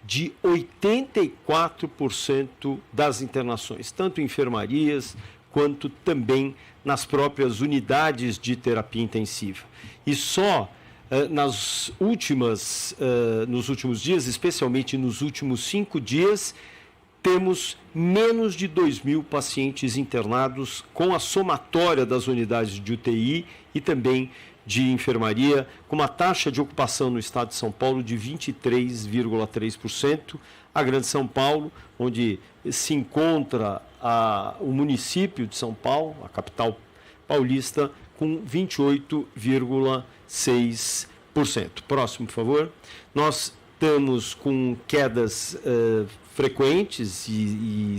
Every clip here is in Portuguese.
de 84% das internações, tanto em enfermarias quanto também nas próprias unidades de terapia intensiva. E só nos últimos dias, especialmente nos últimos 5 dias, temos menos de 2.000 pacientes internados com a somatória das unidades de UTI e também de enfermaria, com uma taxa de ocupação no estado de São Paulo de 23,3%. A Grande São Paulo, onde se encontra o município de São Paulo, a capital paulista, com 28,6%. Próximo, por favor. Nós estamos com quedas frequentes e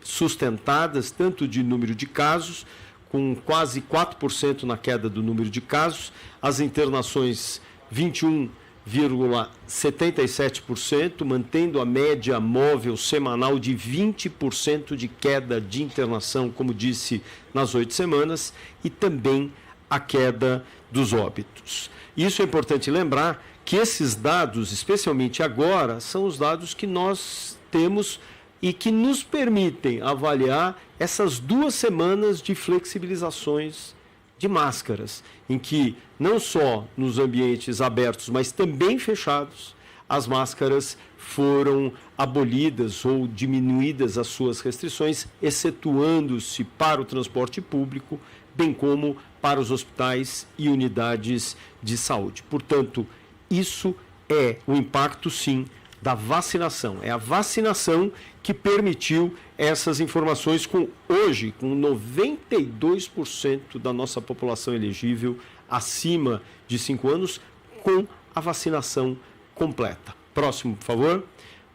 sustentadas, tanto de número de casos, com quase 4% na queda do número de casos, as internações 21,77%, mantendo a média móvel semanal de 20% de queda de internação, como disse, nas 8 semanas, e também a queda dos óbitos. Isso é importante lembrar que esses dados, especialmente agora, são os dados que nós temos e que nos permitem avaliar essas 2 semanas de flexibilizações de máscaras, em que não só nos ambientes abertos, mas também fechados, as máscaras foram abolidas ou diminuídas as suas restrições, excetuando-se para o transporte público, bem como para os hospitais e unidades de saúde. Portanto, isso é o impacto, sim, da vacinação. É a vacinação que permitiu essas informações hoje, com 92% da nossa população elegível acima de 5 anos, com a vacinação completa. Próximo, por favor.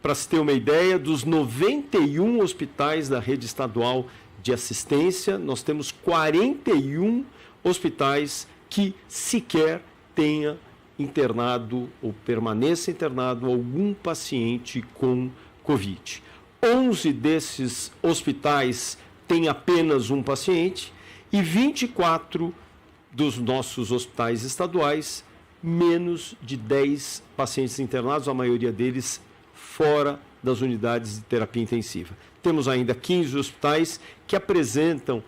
Para se ter uma ideia, dos 91 hospitais da rede estadual de assistência, nós temos 41 hospitais que sequer tenha internado ou permaneça internado algum paciente com Covid. 11 desses hospitais têm apenas um paciente e 24 dos nossos hospitais estaduais, menos de 10 pacientes internados, a maioria deles fora das unidades de terapia intensiva. Temos ainda 15 hospitais que apresentam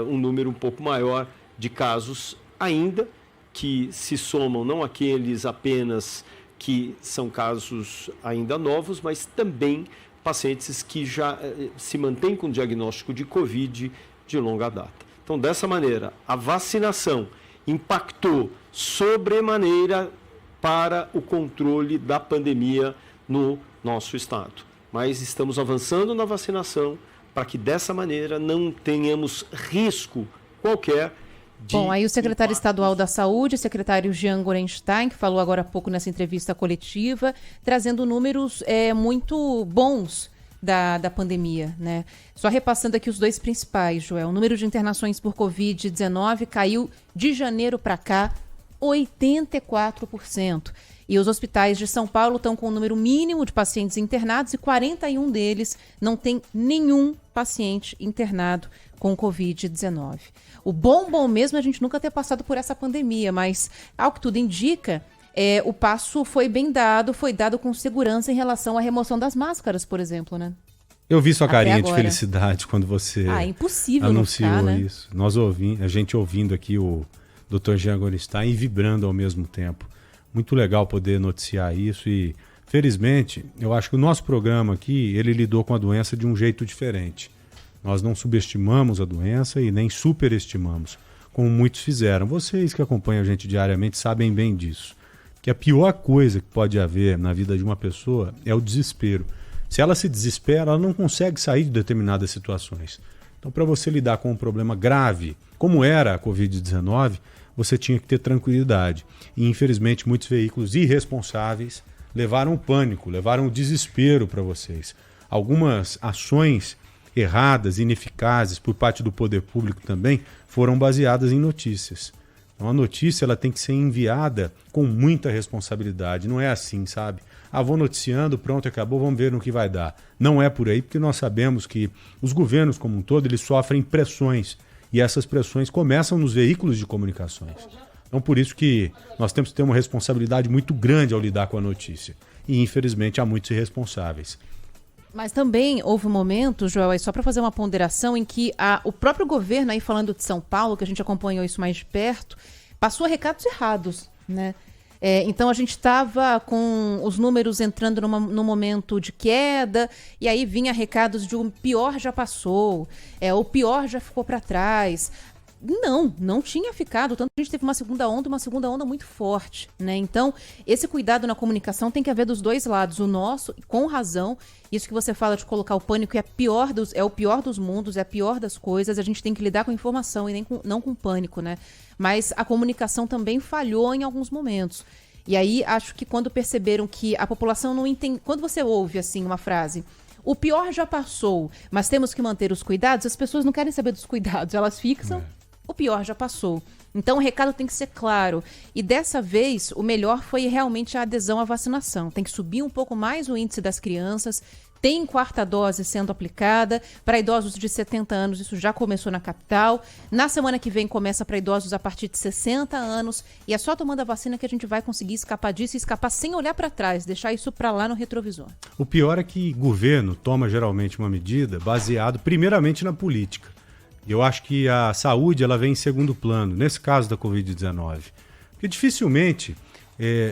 um número um pouco maior de casos ainda, que se somam não aqueles apenas que são casos ainda novos, mas também pacientes que já se mantêm com diagnóstico de Covid de longa data. Então, dessa maneira, a vacinação impactou sobremaneira para o controle da pandemia no nosso estado. Mas estamos avançando na vacinação para que, dessa maneira, não tenhamos risco qualquer. Bom, aí o secretário estadual da Saúde, o secretário Jean Gorenstein, que falou agora há pouco nessa entrevista coletiva, trazendo números muito bons da pandemia, né? Só repassando aqui os 2 principais, Joel. O número de internações por Covid-19 caiu de janeiro para cá 84%. E os hospitais de São Paulo estão com o número mínimo de pacientes internados e 41 deles não tem nenhum paciente internado com Covid-19. O bom mesmo é a gente nunca ter passado por essa pandemia, mas, ao que tudo indica, o passo foi bem dado, foi dado com segurança em relação à remoção das máscaras, por exemplo, né? Eu vi sua carinha de felicidade quando você impossível anunciou não ficar, né? isso. A gente ouvindo aqui o Dr. Jean Gorenstein e vibrando ao mesmo tempo. Muito legal poder noticiar isso e, felizmente, eu acho que o nosso programa aqui, ele lidou com a doença de um jeito diferente. Nós não subestimamos a doença e nem superestimamos, como muitos fizeram. Vocês que acompanham a gente diariamente sabem bem disso. Que a pior coisa que pode haver na vida de uma pessoa é o desespero. Se ela se desespera, ela não consegue sair de determinadas situações. Então, para você lidar com um problema grave, como era a Covid-19, você tinha que ter tranquilidade. E, infelizmente, muitos veículos irresponsáveis levaram o pânico, levaram o desespero para vocês. Algumas ações erradas, ineficazes por parte do poder público também foram baseadas em notícias. Então, a notícia ela tem que ser enviada com muita responsabilidade. Não é assim, sabe? Vou noticiando, pronto, acabou, vamos ver no que vai dar. Não é por aí, porque nós sabemos que os governos como um todo, eles sofrem pressões. E essas pressões começam nos veículos de comunicações. Então, por isso que nós temos que ter uma responsabilidade muito grande ao lidar com a notícia. e infelizmente há muitos irresponsáveis. Mas também houve um momento, Joel, aí só para fazer uma ponderação, em que o próprio governo, aí falando de São Paulo, que a gente acompanhou isso mais de perto, passou recados errados, né? Então a gente estava com os números entrando num momento de queda, e aí vinha recados de o pior já passou, o pior já ficou para trás. Não tinha ficado, tanto que a gente teve uma segunda onda muito forte, né? Então, esse cuidado na comunicação tem que haver dos dois lados, o nosso, com razão, isso que você fala de colocar o pânico é o pior dos mundos, é a pior das coisas, a gente tem que lidar com informação e não com pânico, né? Mas a comunicação também falhou em alguns momentos. E aí, acho que quando perceberam que a população não entende, quando você ouve, assim, uma frase... O pior já passou, mas temos que manter os cuidados. As pessoas não querem saber dos cuidados, elas fixam. O pior já passou. Então o recado tem que ser claro. E dessa vez, o melhor foi realmente a adesão à vacinação. Tem que subir um pouco mais o índice das crianças. Tem quarta dose sendo aplicada. Para idosos de 70 anos, isso já começou na capital. Na semana que vem começa para idosos a partir de 60 anos. E é só tomando a vacina que a gente vai conseguir escapar disso e escapar sem olhar para trás, deixar isso para lá no retrovisor. O pior é que o governo toma geralmente uma medida baseado primeiramente na política. Eu acho que a saúde ela vem em segundo plano, nesse caso da Covid-19. Porque dificilmente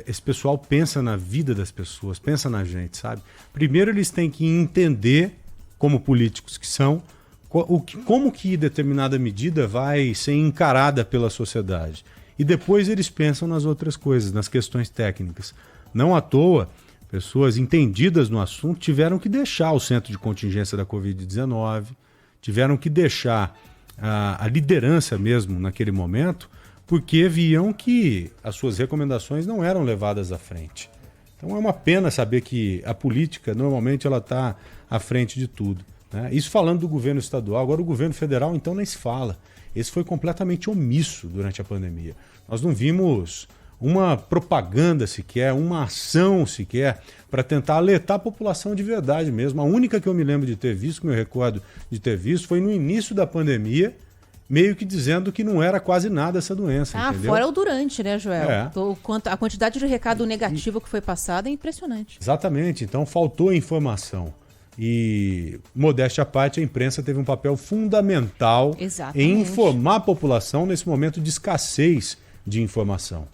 esse pessoal pensa na vida das pessoas, pensa na gente, sabe? Primeiro eles têm que entender, como políticos que são, como que determinada medida vai ser encarada pela sociedade. E depois eles pensam nas outras coisas, nas questões técnicas. Não à toa, pessoas entendidas no assunto tiveram que deixar o centro de contingência da Covid-19, tiveram que deixar a liderança mesmo naquele momento, porque viam que as suas recomendações não eram levadas à frente. Então é uma pena saber que a política normalmente ela está à frente de tudo, né? Isso falando do governo estadual. Agora o governo federal então nem se fala. Esse foi completamente omisso durante a pandemia. Nós não vimos uma propaganda sequer, uma ação sequer para tentar alertar a população de verdade mesmo. A única que eu me lembro de ter visto, que eu recordo de ter visto, foi no início da pandemia, meio que dizendo que não era quase nada essa doença, entendeu? Fora o durante, né, Joel? A quantidade de recado negativo que foi passado é impressionante. Exatamente, então faltou informação. E, modéstia à parte, a imprensa teve um papel fundamental em informar a população nesse momento de escassez de informação.